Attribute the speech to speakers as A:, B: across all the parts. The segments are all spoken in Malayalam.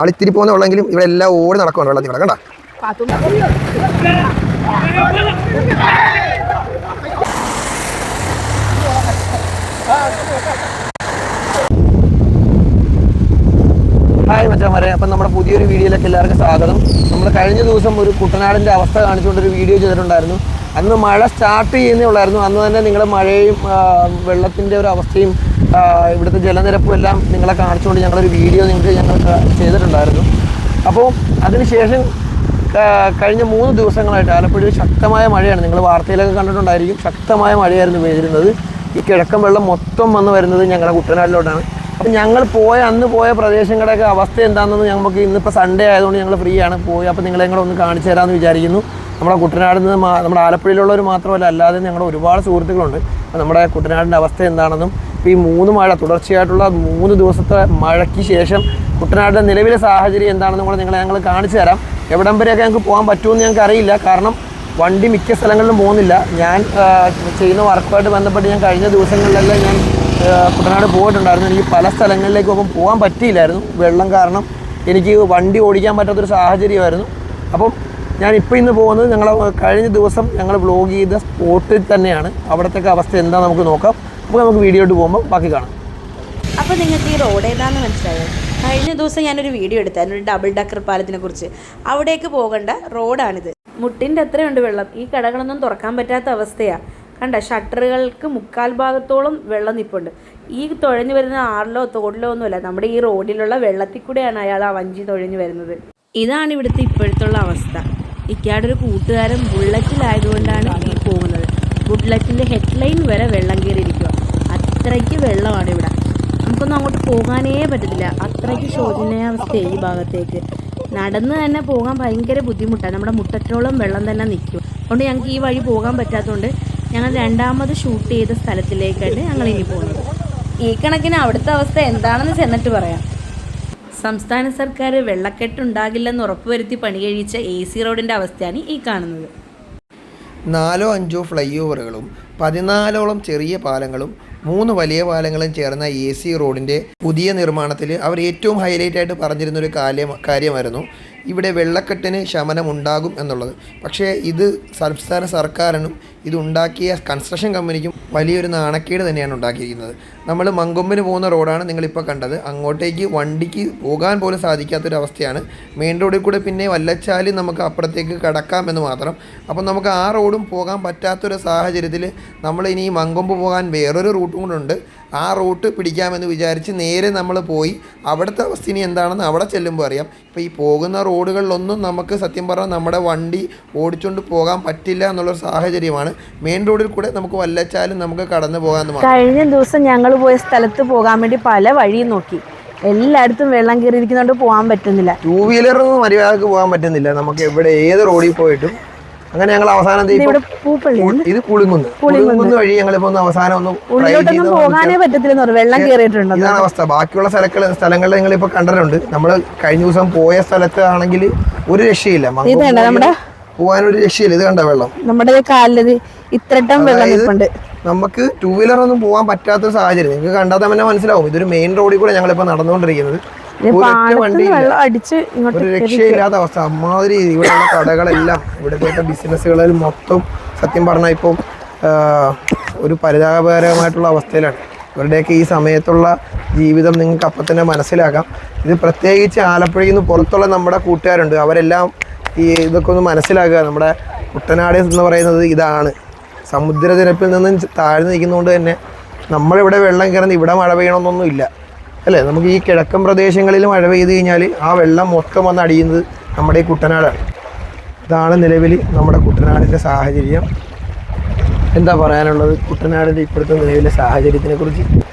A: ആളിത്തിരി പോകുന്ന ഉള്ളെങ്കിലും ഇവിടെ എല്ലാം ഓടി നടക്കുവാണ് വെള്ളത്തിൽ കൂടെ. കണ്ട ഹായ് മച്ചാന്മാരെ, അപ്പം നമ്മുടെ പുതിയൊരു വീഡിയോയിലേക്ക് എല്ലാവർക്കും സ്വാഗതം. നമ്മൾ കഴിഞ്ഞ ദിവസം ഒരു കുട്ടനാടിൻ്റെ അവസ്ഥ കാണിച്ചുകൊണ്ടൊരു വീഡിയോ ചെയ്തിട്ടുണ്ടായിരുന്നു. അന്ന് മഴ സ്റ്റാർട്ട് ചെയ്യുന്നേ ഉള്ളായിരുന്നു. അന്ന് തന്നെ നിങ്ങൾ മഴയും വെള്ളത്തിൻ്റെ ഒരു അവസ്ഥയും ഇവിടുത്തെ ജലനിരപ്പും എല്ലാം നിങ്ങളെ കാണിച്ചുകൊണ്ട് ഞങ്ങളൊരു വീഡിയോ ഞങ്ങൾ ചെയ്തിട്ടുണ്ടായിരുന്നു. അപ്പോൾ അതിനുശേഷം കഴിഞ്ഞ 3 ദിവസങ്ങളായിട്ട് ആലപ്പുഴയിൽ ശക്തമായ മഴയാണ്. നിങ്ങൾ വാർത്തയിലൊക്കെ കണ്ടിട്ടുണ്ടായിരിക്കും. ശക്തമായ മഴയായിരുന്നു പെയ്തിരുന്നത്. ഈ കിഴക്കൻ വെള്ളം മൊത്തം വന്ന് വരുന്നത് ഞങ്ങളുടെ കുട്ടനാട്ടിലോട്ടാണ്. അപ്പം ഞങ്ങൾ അന്ന് പോയ പ്രദേശങ്ങളുടെയൊക്കെ അവസ്ഥ എന്താണെന്ന് നമുക്ക് ഇന്നിപ്പോൾ സൺഡേ ആയതുകൊണ്ട് ഞങ്ങൾ ഫ്രീ ആണ് പോയി. അപ്പോൾ നിങ്ങളെ കൂടെ ഒന്ന് കാണിച്ചു തരാമെന്ന് വിചാരിക്കുന്നു. നമ്മുടെ കുട്ടനാടിൽ നിന്ന് നമ്മുടെ ആലപ്പുഴയിലുള്ളവർ മാത്രമല്ല, അല്ലാതെ ഞങ്ങളുടെ ഒരുപാട് സുഹൃത്തുക്കളുണ്ട്. അപ്പോൾ നമ്മുടെ കുട്ടനാടിൻ്റെ അവസ്ഥ എന്താണെന്നും ഇപ്പോൾ ഈ 3 മഴ തുടർച്ചയായിട്ടുള്ള 3 ദിവസത്തെ മഴയ്ക്ക് ശേഷം കുട്ടനാടിൻ്റെ നിലവിലെ സാഹചര്യം എന്താണെന്നും കൂടെ ഞങ്ങൾ കാണിച്ചു തരാം. എവിടം വരെയൊക്കെ ഞങ്ങൾക്ക് പോകാൻ പറ്റുമെന്ന് ഞങ്ങൾക്ക് അറിയില്ല. കാരണം വണ്ടി മിക്ക സ്ഥലങ്ങളിലും പോകുന്നില്ല. ഞാൻ ചെയ്യുന്ന വർക്കുമായിട്ട് ബന്ധപ്പെട്ട് ഞാൻ കഴിഞ്ഞ ദിവസങ്ങളിലെല്ലാം ഞാൻ കുട്ടനാട് പോയിട്ടുണ്ടായിരുന്നു. എനിക്ക് പല സ്ഥലങ്ങളിലേക്കൊക്കെ പോകാൻ പറ്റിയില്ലായിരുന്നു. വെള്ളം കാരണം എനിക്ക് വണ്ടി ഓടിക്കാൻ പറ്റാത്തൊരു സാഹചര്യമായിരുന്നു. അപ്പം ഞാനിപ്പോൾ ഇന്ന് പോകുന്നത് ഞങ്ങൾ കഴിഞ്ഞ ദിവസം ഞങ്ങൾ വ്ലോഗ് ചെയ്ത സ്പോട്ടിൽ തന്നെയാണ്. അവിടത്തേക്ക് അവസ്ഥ എന്താ നമുക്ക് നോക്കാം. അപ്പോൾ നമുക്ക് വീഡിയോയിട്ട് പോകുമ്പോൾ ബാക്കി കാണാം.
B: അപ്പോൾ നിങ്ങൾക്ക് ഈ റോഡ് ഏതാണെന്ന് മനസ്സിലായോ? കഴിഞ്ഞ ദിവസം ഞാനൊരു വീഡിയോ എടുത്തായിരുന്നു, ഒരു ഡബിൾ ഡക്കർ പാലത്തിനെ കുറിച്ച്. അവിടേക്ക് പോകേണ്ട റോഡാണിത്. മുട്ടിൻ്റെ അത്രയുണ്ട് വെള്ളം. ഈ കടകളൊന്നും തുറക്കാൻ പറ്റാത്ത അവസ്ഥയാണ്. കണ്ട, ഷട്ടറുകൾക്ക് 3/4 ഭാഗത്തോളം വെള്ളം നിൽപ്പുണ്ട്. ഈ തുഴഞ്ഞു വരുന്ന ആറിലോ തോടിലോ ഒന്നുമല്ല, നമ്മുടെ ഈ റോഡിലുള്ള വെള്ളത്തിൽ കൂടെയാണ് അയാൾ ആ വഞ്ചി തുഴഞ്ഞു വരുന്നത്. ഇതാണ് ഇവിടുത്തെ ഇപ്പോഴത്തുള്ള അവസ്ഥ. ഇക്കാടൊരു കൂട്ടുകാരൻ ബുള്ളറ്റിലായതുകൊണ്ടാണ് ഈ പോകുന്നത്. ബുള്ളറ്റിൻ്റെ ഹെഡ്ലൈൻ വരെ വെള്ളം കയറിയിരിക്കുക. അത്രയ്ക്ക് വെള്ളമാണ് ഇവിടെ. നമുക്കൊന്നും അങ്ങോട്ട് പോകാനേ പറ്റത്തില്ല. അത്രയ്ക്ക് ശോചനീയാവസ്ഥയാണ് ഈ ഭാഗത്തേക്ക്. നടന്ന് തന്നെ പോകാൻ ഭയങ്കര ബുദ്ധിമുട്ടാണ്. നമ്മുടെ മുട്ടറ്റോളം വെള്ളം തന്നെ നിൽക്കും. അതുകൊണ്ട് ഞങ്ങൾക്ക് ഈ വഴി പോകാൻ പറ്റാത്തതുകൊണ്ട് ഞങ്ങൾ രണ്ടാമത് ഷൂട്ട് ചെയ്ത സ്ഥലത്തിലേക്കായിട്ട് ഞങ്ങൾ ഇനി പോകുന്നത്. ഈ കണക്കിന് അവിടുത്തെ അവസ്ഥ എന്താണെന്ന് ചെന്നിട്ട് പറയാം. സംസ്ഥാന സർക്കാർ വെള്ളക്കെട്ടുണ്ടാകില്ലെന്ന് ഉറപ്പുവരുത്തി പണി കഴിച്ച AC റോഡിൻ്റെ അവസ്ഥയാണ് ഈ കാണുന്നത്.
A: 4-5 ഫ്ലൈ ഓവറുകളും 14ഓളം ചെറിയ പാലങ്ങളും 3 വലിയ പാലങ്ങളും ചേർന്ന AC റോഡിൻ്റെ പുതിയ നിർമ്മാണത്തിൽ അവർ ഏറ്റവും ഹൈലൈറ്റ് ആയിട്ട് പറഞ്ഞിരുന്നൊരു കാര്യമായിരുന്നു ഇവിടെ വെള്ളക്കെട്ടിന് ശമനം ഉണ്ടാകും എന്നുള്ളത്. പക്ഷേ ഇത് സംസ്ഥാന സർക്കാരിനും ഇതുണ്ടാക്കിയ കൺസ്ട്രക്ഷൻ കമ്പനിക്കും വലിയൊരു നാണക്കേട് തന്നെയാണ് ഉണ്ടാക്കിയിരിക്കുന്നത്. നമ്മൾ മങ്കൊമ്പിന് പോകുന്ന റോഡാണ് നിങ്ങളിപ്പോൾ കണ്ടത്. അങ്ങോട്ടേക്ക് വണ്ടിക്ക് പോകാൻ പോലും സാധിക്കാത്തൊരവസ്ഥയാണ്. മെയിൻ റോഡിൽ കൂടെ പിന്നെ വല്ലച്ചാലും നമുക്ക് അപ്പുറത്തേക്ക് കടക്കാമെന്ന് മാത്രം. അപ്പം നമുക്ക് ആ റോഡും പോകാൻ പറ്റാത്തൊരു സാഹചര്യത്തിൽ നമ്മൾ ഇനി മങ്കൊമ്പ് പോകാൻ വേറൊരു റൂട്ടും കൊണ്ടുണ്ട്. ആ റൂട്ട് പിടിക്കാമെന്ന് വിചാരിച്ച് നേരെ നമ്മൾ പോയി അവിടുത്തെ അവസ്ഥ ഇനി എന്താണെന്ന് അവിടെ ചെല്ലുമ്പോൾ അറിയാം. ഇപ്പോൾ ഈ പോകുന്ന റോഡുകളിലൊന്നും നമുക്ക് സത്യം പറഞ്ഞാൽ നമ്മുടെ വണ്ടി ഓടിച്ചുകൊണ്ട് പോകാൻ പറ്റില്ല എന്നുള്ളൊരു സാഹചര്യമാണ്. മെയിൻ റോഡിൽ കൂടെ നമുക്ക് വല്ലച്ചാലും നമുക്ക് കടന്നു പോകാമെന്ന് മാത്രം.
B: കഴിഞ്ഞ ദിവസം ഞങ്ങൾ പോയ സ്ഥലത്ത് പോകാൻ വേണ്ടി പല വഴിയും നോക്കി. എല്ലായിടത്തും വെള്ളം കയറിയിരിക്കുന്നതുകൊണ്ട് പോകാൻ പറ്റുന്നില്ല.
A: 2 വീലറൊന്നും മര്യാദക്ക് പോകാൻ പറ്റുന്നില്ല. നമുക്ക് എവിടെ ഏത് റോഡിൽ പോയിട്ടും അങ്ങനെ ഞങ്ങൾ അവസാനം ഇത് പുളിങ്കുന്ന് വഴി ഞങ്ങളിപ്പോ അവസാനം
B: പോകാനേ പറ്റത്തില്ല, വെള്ളം കയറിയിട്ടുണ്ട്.
A: ഇതാണ് അവസ്ഥ. ബാക്കിയുള്ള സ്ഥലങ്ങളിൽ ഞങ്ങളിപ്പോ കണ്ടിട്ടുണ്ട്. നമ്മൾ കഴിഞ്ഞ ദിവസം പോയ സ്ഥലത്ത് ആണെങ്കിൽ ഒരു രക്ഷയില്ല, നമ്മുടെ പോകാനൊരു രക്ഷയില്ല. ഇത് കണ്ട വെള്ളം
B: നമ്മുടെ കാലില് ഇത്രട്ടം വെള്ളം.
A: നമുക്ക് 2 വീലറൊന്നും പോകാൻ പറ്റാത്തൊരു സാഹചര്യം നിങ്ങൾക്ക് കണ്ടാൽ തന്നെ മനസ്സിലാവും. ഇതൊരു മെയിൻ റോഡിൽ കൂടെ ഞങ്ങളിപ്പോ നടന്നുകൊണ്ടിരിക്കുന്നത്. ഒരു രക്ഷയില്ലാത്ത അവസ്ഥ. അമ്മാതിരി ഇവിടെയുള്ള കടകളെല്ലാം ഇവിടുത്തെ ബിസിനസ്സുകളിൽ മൊത്തം സത്യം പറഞ്ഞാൽ ഇപ്പം ഒരു പരിതാപകരമായിട്ടുള്ള അവസ്ഥയിലാണ്. ഇവരുടെയൊക്കെ ഈ സമയത്തുള്ള ജീവിതം നിങ്ങൾക്ക് അപ്പം തന്നെ മനസ്സിലാക്കാം. ഇത് പ്രത്യേകിച്ച് ആലപ്പുഴയിൽ നിന്ന് പുറത്തുള്ള നമ്മുടെ കൂട്ടുകാരുണ്ട്. അവരെല്ലാം ഈ ഇതൊക്കെ ഒന്ന് മനസ്സിലാക്കുക. നമ്മുടെ കുട്ടനാട് എന്ന് പറയുന്നത് ഇതാണ്. സമുദ്രനിരപ്പിൽ നിന്നും താഴ്ന്നു നിൽക്കുന്നതുകൊണ്ട് തന്നെ നമ്മളിവിടെ വെള്ളം കയറുന്ന ഇവിടെ മഴ പെയ്യണമെന്നൊന്നും ഇല്ല അല്ലേ. നമുക്ക് ഈ കിഴക്കൻ പ്രദേശങ്ങളിൽ മഴ പെയ്ത് കഴിഞ്ഞാൽ ആ വെള്ളം മൊത്തം വന്ന് അടിയുന്നത് നമ്മുടെ ഈ കുട്ടനാടാണ്. ഇതാണ് നിലവിൽ നമ്മുടെ കുട്ടനാടിൻ്റെ സാഹചര്യം. എന്താ പറയാനുള്ളത് കുട്ടനാടിൻ്റെ ഇപ്പോഴത്തെ നിലവിലെ സാഹചര്യത്തിനെ കുറിച്ച്?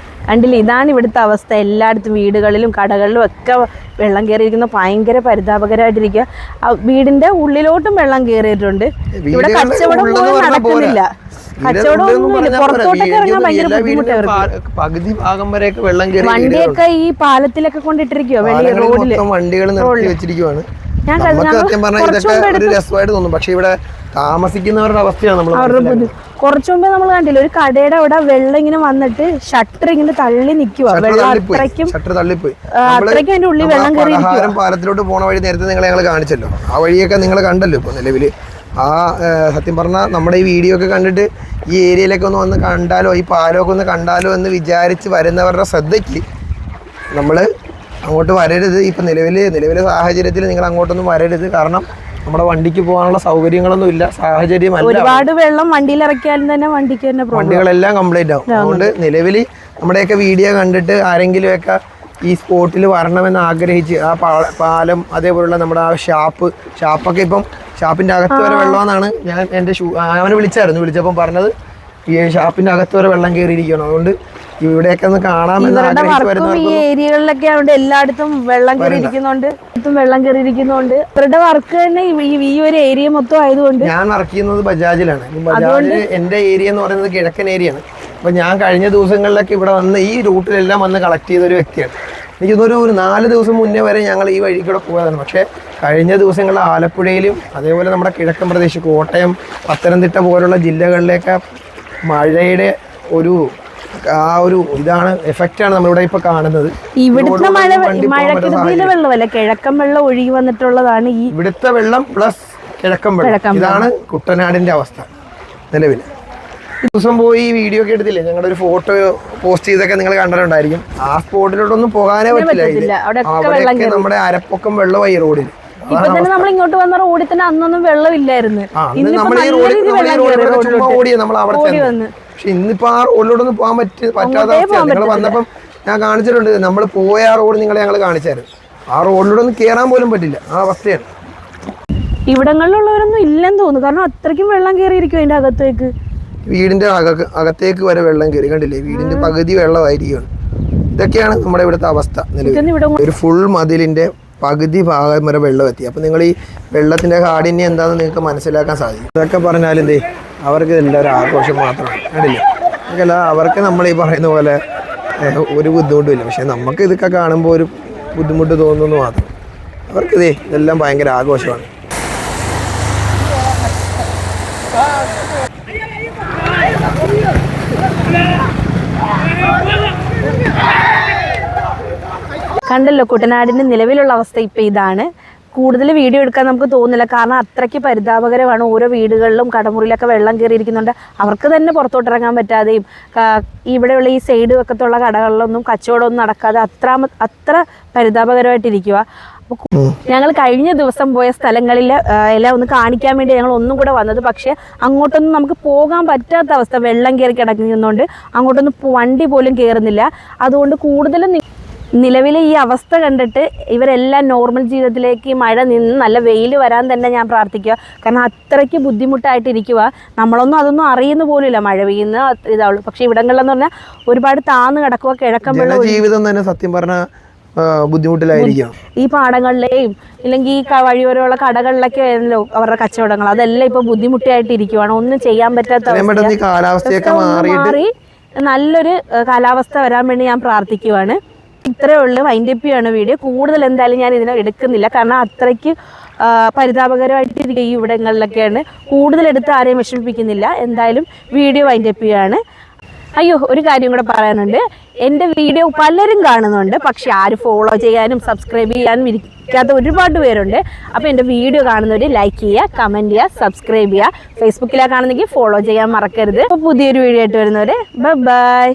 B: കണ്ടില്ല, ഇതാണ് ഇവിടുത്തെ അവസ്ഥ. എല്ലായിടത്തും വീടുകളിലും കടകളിലും ഒക്കെ വെള്ളം കയറിയിരിക്കുന്ന ഭയങ്കര പരിതാപകരമായിട്ടിരിക്കുക. വീടിന്റെ ഉള്ളിലോട്ടും വെള്ളം കയറിയിട്ടുണ്ട്. ഇവിടെ കച്ചവടം പോലും നടക്കുന്നില്ല. പുറത്തോട്ടൊക്കെ ഇറങ്ങാൻ ഭയങ്കര ബുദ്ധിമുട്ടാണ്.
A: പകുതി ഭാഗം വരെയൊക്കെ വെള്ളം കയറി
B: വണ്ടിയൊക്കെ ഈ പാലത്തിലൊക്കെ കൊണ്ടിട്ടിരിക്കുവോ വെളിയിൽ റോഡില്.
A: വണ്ടികൾ നിർത്തി വെച്ചിരിക്കുവാണ്. നമുക്ക് സത്യം പറഞ്ഞാൽ ഇതൊക്കെ ഒരു രസമായിട്ട് തോന്നും. പക്ഷെ ഇവിടെ താമസിക്കുന്നവരുടെ അവസ്ഥയാണ് നമ്മൾ
B: കുറച്ചു മുമ്പേ നമ്മൾ കണ്ടില്ല ഒരു കടയുടെ അവിടെ വെള്ളം ഇങ്ങനെ വന്നിട്ട് ഷട്ടർ ഇങ്ങനെ തള്ളി നിൽക്കുക. വെള്ളം അത്രയ്ക്കും അതിന്റെ ഉള്ളിൽ വെള്ളം കയറി.
A: പാലത്തിലോട്ട് പോണ വഴി നേരത്തെ ഞങ്ങൾ കാണിച്ചല്ലോ, ആ വഴിയൊക്കെ നിങ്ങൾ കണ്ടല്ലോ. ഇപ്പൊ നിലവില് സത്യം പറഞ്ഞാൽ നമ്മുടെ ഈ വീഡിയോ ഒക്കെ കണ്ടിട്ട് ഈ ഏരിയയിലൊക്കെ ഒന്ന് വന്ന് കണ്ടാലോ ഈ പാലമൊക്കെ ഒന്ന് കണ്ടാലോ എന്ന് വിചാരിച്ച് വരുന്നവരുടെ ശ്രദ്ധയ്ക്ക് നമ്മൾ അങ്ങോട്ട് വരരുത്. ഇപ്പം നിലവിലെ സാഹചര്യത്തിൽ നിങ്ങൾ അങ്ങോട്ടൊന്നും വരരുത്. കാരണം നമ്മുടെ വണ്ടിക്ക് പോകാനുള്ള സൗകര്യങ്ങളൊന്നും ഇല്ല, സാഹചര്യമല്ല.
B: ഒരുപാട് വെള്ളം വണ്ടിയിൽ ഇറക്കിയാലും തന്നെ വണ്ടിക്ക് തന്നെ
A: വണ്ടികളെല്ലാം കംപ്ലൈന്റ് ആവും. അതുകൊണ്ട് നിലവിൽ നമ്മുടെയൊക്കെ വീഡിയോ കണ്ടിട്ട് ആരെങ്കിലുമൊക്കെ ഈ സ്പോട്ടിൽ വരണമെന്ന് ആഗ്രഹിച്ച് ആ പാലം അതേപോലുള്ള നമ്മുടെ ആ ഷാപ്പൊക്കെ ഇപ്പം ഷാപ്പിന്റെ അകത്ത് വരെ വെള്ളമെന്നാണ് ഞാൻ എൻ്റെ അവനെ വിളിച്ചപ്പം പറഞ്ഞത്. ഈ ഷാപ്പിന്റെ അകത്ത് വരെ വെള്ളം കയറിയിരിക്കണം. അതുകൊണ്ട് ഇവിടെയൊക്കെ ഒന്ന് കാണാമെന്ന്
B: ഈ ഏരിയകളിലൊക്കെ എല്ലായിടത്തും വെള്ളം കയറിയിരിക്കുന്നുണ്ട്. ഇവരുടെ വർക്ക് തന്നെ ഈ ഒരു ഏരിയ മൊത്തം ആയതുകൊണ്ട്.
A: ഞാൻ വർക്ക് ചെയ്യുന്നത് ബജാജിലാണ്. ബജാജിൽ എൻ്റെ ഏരിയ എന്ന് പറയുന്നത് കിഴക്കൻ ഏരിയയാണ്. അപ്പൊ ഞാൻ കഴിഞ്ഞ ദിവസങ്ങളിലൊക്കെ ഇവിടെ വന്ന് ഈ റൂട്ടിലെല്ലാം വന്ന് കളക്ട് ചെയ്ത ഒരു വ്യക്തിയാണ്. എനിക്കൊരു 4 ദിവസം മുന്നേ വരെ ഞങ്ങൾ ഈ വഴി കൂടെ പോയതാണ്. പക്ഷേ കഴിഞ്ഞ ദിവസങ്ങളിൽ ആലപ്പുഴയിലും അതേപോലെ നമ്മുടെ കിഴക്കൻ പ്രദേശം കോട്ടയം, പത്തനംതിട്ട പോലുള്ള ജില്ലകളിലേക്ക് മഴയുടെ ഒരു ഇതാണ് എഫക്റ്റാണ് നമ്മളിവിടെ ഇപ്പൊ കാണുന്നത്.
B: ഇവിടുത്തെ മഴക്കെടുതിയിലെ വെള്ളമല്ല, കിഴക്കൻ വെള്ളം ഒഴുകി വന്നിട്ടുള്ളതാണ് ഈ
A: ഇവിടുത്തെ വെള്ളം പ്ലസ് കിഴക്കൻ വെള്ളം. ഇതാണ് കുട്ടനാടിന്റെ അവസ്ഥ നിലവിൽ. ദിവസം പോയി ഈ വീഡിയോ ഒക്കെ എടുത്തില്ലേ, ഞങ്ങളുടെ ഒരു ഫോട്ടോ പോസ്റ്റ് ചെയ്തൊക്കെ നിങ്ങൾ കണ്ടിട്ടുണ്ടായിരിക്കും. ആ സ്പോട്ടിലോട്ടൊന്നും പോകാനേ പറ്റില്ല. അവിടെയൊക്കെ നമ്മുടെ അരപ്പൊക്കം വെള്ളമായി റോഡിൽ.
B: ഇപ്പൊ തന്നെ നമ്മൾ ഇങ്ങോട്ട് വന്ന റോഡിൽ തന്നെ അന്നൊന്നും വെള്ളമില്ലായിരുന്നു.
A: പക്ഷെ ഇന്നിപ്പോ ആ റോഡിലോട്ടൊന്നും പോകാൻ പറ്റാത്ത അവസ്ഥയാണ്. നിങ്ങൾ വന്നപ്പം ഞാൻ കാണിച്ചിട്ടുണ്ട്, നമ്മൾ പോയ ആ റോഡ് ഞങ്ങൾ കാണിച്ചായിരുന്നു. ആ റോഡിലോട്ടൊന്നും കയറാൻ പോലും പറ്റില്ല, ആ അവസ്ഥയാണ്.
B: ഇവിടങ്ങളിലുള്ളവരൊന്നും ഇല്ലെന്ന് തോന്നുന്നു, കാരണം അത്രയ്ക്കും വെള്ളം കയറിയിരിക്കും അതിന്റെ അകത്തേക്ക്.
A: വീടിന്റെ അകത്തേക്ക് വരെ വെള്ളം കയറി, കണ്ടില്ലേ? വീടിന്റെ പകുതി വെള്ളമായിരിക്കുകയാണ്. ഇതൊക്കെയാണ് നമ്മുടെ ഇവിടുത്തെ അവസ്ഥ നിലവിൽ. ഒരു ഫുൾ മതിലിന്റെ പകുതി ഭാഗം വരെ വെള്ളം എത്തി. അപ്പം നിങ്ങൾ ഈ വെള്ളത്തിന്റെ കാഠിന്യം എന്താണെന്ന് നിങ്ങൾക്ക് മനസ്സിലാക്കാൻ സാധിക്കും. ഇതൊക്കെ പറഞ്ഞാൽ എന്തേ, അവർക്ക് ഇതെല്ലാം ഒരു ആഘോഷം മാത്രമാണ്, കണ്ടില്ലേ? അതൊക്കെയല്ല, അവർക്ക് നമ്മൾ ഈ പറയുന്ന പോലെ ഒരു ബുദ്ധിമുട്ടുമില്ല. പക്ഷെ നമുക്ക് ഇതൊക്കെ കാണുമ്പോൾ ഒരു ബുദ്ധിമുട്ട് തോന്നുന്നു മാത്രം. അവർക്ക് ഇതെല്ലാം ഭയങ്കര ആഘോഷമാണ്.
B: കണ്ടല്ലോ കുട്ടനാടിന്റെ നിലവിലുള്ള അവസ്ഥ ഇപ്പം ഇതാണ്. കൂടുതൽ വീഡിയോ എടുക്കാൻ നമുക്ക് തോന്നുന്നില്ല, കാരണം അത്രയ്ക്ക് പരിതാപകരമാണ്. ഓരോ വീടുകളിലും കടമുറിയിലൊക്കെ വെള്ളം കയറിയിരിക്കുന്നുണ്ട്. അവർക്ക് തന്നെ പുറത്തോട്ടിറങ്ങാൻ പറ്റാതെയും ഇവിടെയുള്ള ഈ സൈഡ് വെക്കത്തുള്ള കടകളിലൊന്നും കച്ചവടമൊന്നും നടക്കാതെ അത്ര പരിതാപകരമായിട്ടിരിക്കുക. ഞങ്ങൾ കഴിഞ്ഞ ദിവസം പോയ സ്ഥലങ്ങളിൽ എല്ലാം ഒന്ന് കാണിക്കാൻ വേണ്ടി ഞങ്ങൾ ഒന്നും കൂടെ വന്നത്. പക്ഷേ അങ്ങോട്ടൊന്നും നമുക്ക് പോകാൻ പറ്റാത്ത അവസ്ഥ, വെള്ളം കയറി കിടക്കുന്നതുകൊണ്ട് അങ്ങോട്ടൊന്നും വണ്ടി പോലും കയറുന്നില്ല. അതുകൊണ്ട് കൂടുതലും നിലവിലെ ഈ അവസ്ഥ കണ്ടിട്ട് ഇവരെല്ലാം നോർമൽ ജീവിതത്തിലേക്ക് മഴ നിന്ന് നല്ല വെയിൽ വരാൻ തന്നെ ഞാൻ പ്രാർത്ഥിക്കുക. കാരണം അത്രയ്ക്ക് ബുദ്ധിമുട്ടായിട്ടിരിക്കുക. നമ്മളൊന്നും അതൊന്നും അറിയുന്ന പോലുമില്ല, മഴ പെയ്യുന്ന ഇതാവുള്ളൂ. പക്ഷെ ഇവിടങ്ങളിലെന്ന് പറഞ്ഞാൽ ഒരുപാട് താന്ന് കിടക്കുക, കിഴക്കൻ വെള്ളം
A: ജീവിതം തന്നെ സത്യം പറഞ്ഞാൽ ബുദ്ധിമുട്ടിലായിരിക്കും.
B: ഈ പാടങ്ങളിലെയും ഇല്ലെങ്കിൽ ഈ വഴിയോരമുള്ള കടകളിലൊക്കെ ആയിരുന്നല്ലോ അവരുടെ കച്ചവടങ്ങൾ, അതെല്ലാം ഇപ്പൊ ബുദ്ധിമുട്ടായിട്ടിരിക്കുവാണ്. ഒന്നും ചെയ്യാൻ പറ്റാത്ത മാറി നല്ലൊരു കാലാവസ്ഥ വരാൻ വേണ്ടി ഞാൻ പ്രാർത്ഥിക്കുവാണ്. ഇത്രയേ ഉള്ളൂ, വൈൻഡപ്പ് ചെയ്യാണ് വീഡിയോ. കൂടുതൽ എന്തായാലും ഞാൻ ഇതിനെ എടുക്കുന്നില്ല, കാരണം അത്രയ്ക്ക് പരിതാപകരമായിട്ടിരിക്കുക ഈ ഇവിടങ്ങളിലൊക്കെയാണ്. കൂടുതലെടുത്ത് ആരെയും വിഷമിപ്പിക്കുന്നില്ല. എന്തായാലും വീഡിയോ വൈൻഡപ്പ് ചെയ്യാണ്. അയ്യോ, ഒരു കാര്യം കൂടെ പറയാനുണ്ട്. എൻ്റെ വീഡിയോ പലരും കാണുന്നുണ്ട്, പക്ഷെ ആരും ഫോളോ ചെയ്യാനും സബ്സ്ക്രൈബ് ചെയ്യാനും ഇരിക്കാത്ത ഒരുപാട് പേരുണ്ട്. അപ്പോൾ എൻ്റെ വീഡിയോ കാണുന്നവർ ലൈക്ക് ചെയ്യുക, കമൻറ്റ് ചെയ്യുക, സബ്സ്ക്രൈബ് ചെയ്യുക. ഫേസ്ബുക്കിലാണ് കാണുന്നെങ്കിൽ ഫോളോ ചെയ്യാൻ മറക്കരുത്. അപ്പോൾ പുതിയൊരു വീഡിയോ ആയിട്ട് വരുന്നവരെ ബൈ.